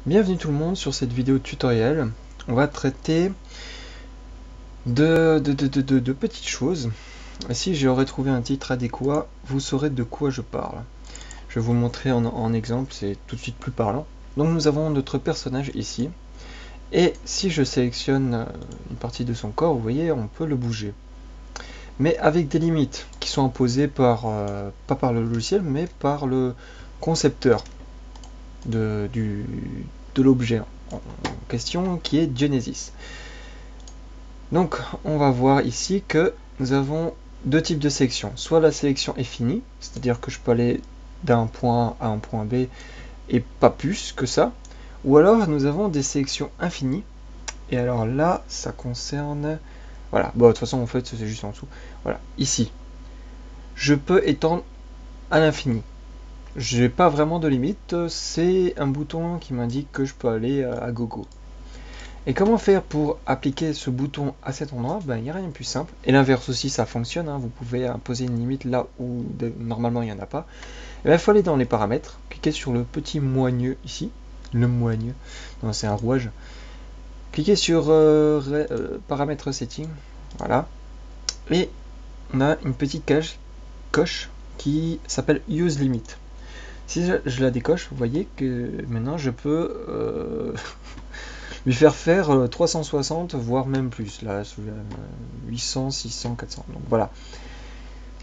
Bienvenue tout le monde sur cette vidéo tutoriel. On va traiter de petites choses. Si j'aurais trouvé un titre adéquat, vous saurez de quoi je parle. Je vais vous montrer en exemple, c'est tout de suite plus parlant. Donc nous avons notre personnage ici. Et si je sélectionne une partie de son corps, vous voyez, on peut le bouger. Mais avec des limites qui sont imposées par, pas par le logiciel, mais par le concepteur de l'objet en question qui est Genesis. Donc on va voir ici que nous avons deux types de sélection. Soit la sélection est finie, c'est-à-dire que je peux aller d'un point A à un point B et pas plus que ça. Ou alors nous avons des sélections infinies. Et alors là, ça concerne... Voilà, bon, de toute façon en fait c'est juste en dessous. Voilà, ici. Je peux étendre à l'infini. J'ai pas vraiment de limite, c'est un bouton qui m'indique que je peux aller à gogo. Et comment faire pour appliquer ce bouton à cet endroit? Il n'y a rien de plus simple. Et l'inverse aussi, ça fonctionne. Vous pouvez imposer une limite là où normalement il n'y en a pas. Il faut aller dans les paramètres, cliquer sur le petit moigneux ici. Le moigneux, non, c'est un rouage. Cliquez sur paramètres setting. Voilà. Et on a une petite coche qui s'appelle Use Limit. Si je la décoche, vous voyez que maintenant je peux lui faire 360, voire même plus, là, 800, 600, 400, donc voilà.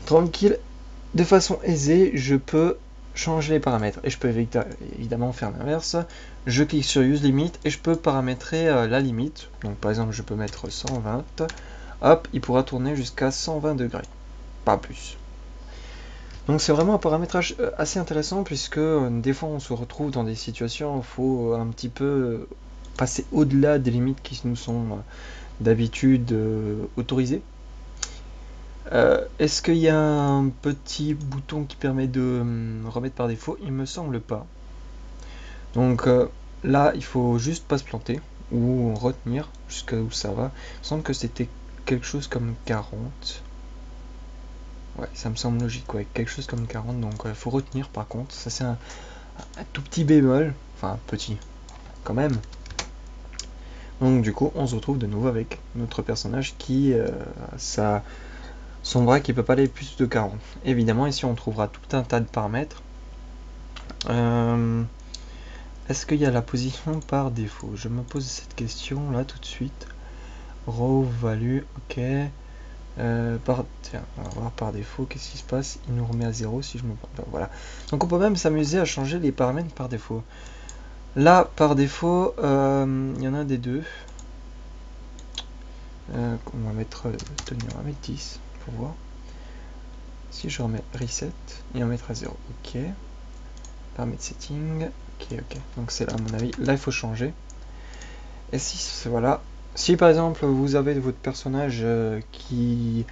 Tranquille, de façon aisée, je peux changer les paramètres, et je peux évidemment faire l'inverse. Je clique sur Use Limit, et je peux paramétrer la limite, donc par exemple je peux mettre 120, hop, il pourra tourner jusqu'à 120 degrés, pas plus. Donc c'est vraiment un paramétrage assez intéressant, puisque des fois on se retrouve dans des situations où il faut un petit peu passer au-delà des limites qui nous sont d'habitude autorisées. Est-ce qu'il y a un petit bouton qui permet de remettre par défaut? Il me semble pas. Donc là, il faut juste pas se planter ou retenir jusqu'à où ça va. Il me semble que c'était quelque chose comme 40. Ouais, ça me semble logique, ouais, quelque chose comme 40. Donc il faut retenir par contre. Ça c'est un tout petit bémol. Enfin, petit quand même. Donc du coup, on se retrouve de nouveau avec notre personnage qui son bras qui peut pas aller plus de 40. Évidemment, ici on trouvera tout un tas de paramètres. Est-ce qu'il y a la position par défaut? Je me pose cette question là tout de suite. Raw value, ok. Tiens, on va voir par défaut, qu'est-ce qui se passe? Il nous remet à 0 si je me... voilà. Donc on peut même s'amuser à changer les paramètres par défaut. Là, par défaut, il y en a des deux. On va mettre tenue, on va mettre 10 pour voir. Si je remets reset, il va mettre à 0. Ok. Paramètres setting. Ok. Donc c'est là, à mon avis. Là, il faut changer. Et si, voilà. Si par exemple, vous avez votre personnage qui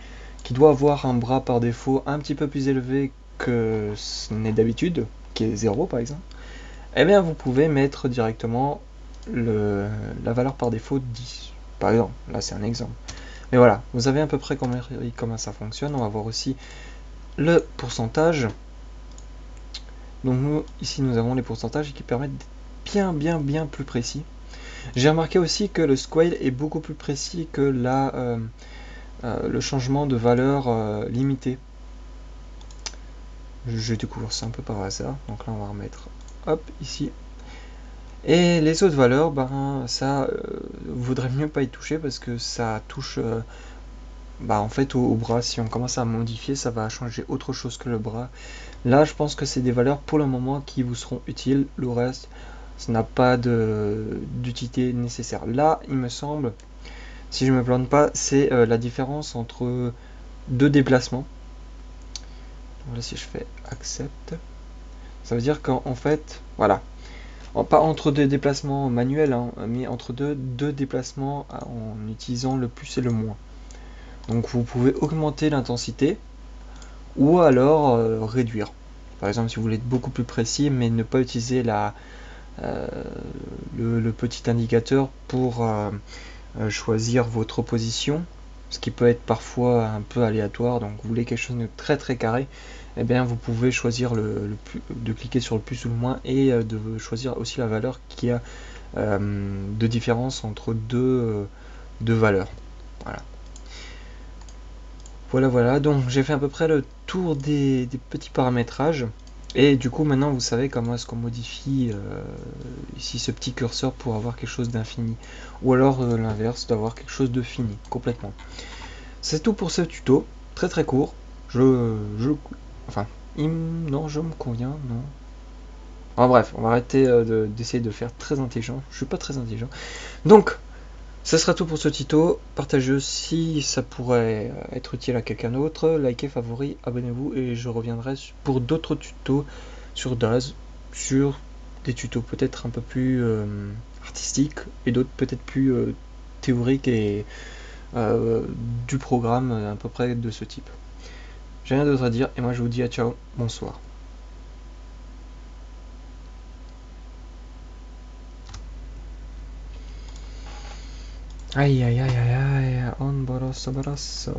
doit avoir un bras par défaut un petit peu plus élevé que ce n'est d'habitude, qui est 0 par exemple, eh bien vous pouvez mettre directement la valeur par défaut 10. Par exemple, là c'est un exemple. Mais voilà, vous avez à peu près comment ça fonctionne. On va voir aussi le pourcentage. Donc ici nous avons les pourcentages qui permettent d'être bien plus précis. J'ai remarqué aussi que le scale est beaucoup plus précis que le changement de valeur limitée. Je découvre ça un peu par hasard. Donc là on va remettre hop ici. Et les autres valeurs, ça vaudrait mieux pas y toucher parce que ça touche en fait au bras. Si on commence à modifier, ça va changer autre chose que le bras. Là je pense que c'est des valeurs pour le moment qui vous seront utiles. Le reste, ça n'a pas d'utilité nécessaire. Là il me semble, si je me plante pas, c'est la différence entre deux déplacements. Donc là si je fais accept, ça veut dire qu'en fait, voilà, pas entre deux déplacements manuels, mais entre deux déplacements en utilisant le plus et le moins. Donc vous pouvez augmenter l'intensité ou alors réduire. Par exemple, si vous voulez être beaucoup plus précis, mais ne pas utiliser le petit indicateur pour choisir votre position, ce qui peut être parfois un peu aléatoire. Donc vous voulez quelque chose de très très carré, et bien vous pouvez choisir de cliquer sur le plus ou le moins et de choisir aussi la valeur qui a de différence entre deux valeurs. Voilà. Voilà, donc j'ai fait à peu près le tour des petits paramétrages. Et du coup, maintenant, vous savez comment est-ce qu'on modifie ici ce petit curseur pour avoir quelque chose d'infini. Ou alors l'inverse, d'avoir quelque chose de fini, complètement. C'est tout pour ce tuto, très très court. Enfin, non, je me conviens, non. En bref, on va arrêter d'essayer de faire très intelligent. Je suis pas très intelligent. Donc, ce sera tout pour ce tuto. Partagez si ça pourrait être utile à quelqu'un d'autre. Likez, favori, abonnez-vous et je reviendrai pour d'autres tutos sur Daz, sur des tutos peut-être un peu plus artistiques et d'autres peut-être plus théoriques et du programme à peu près de ce type. J'ai rien d'autre à dire et moi je vous dis à ciao, bonsoir. Aïe aïe aïe aïe aïe, on borosso borosso.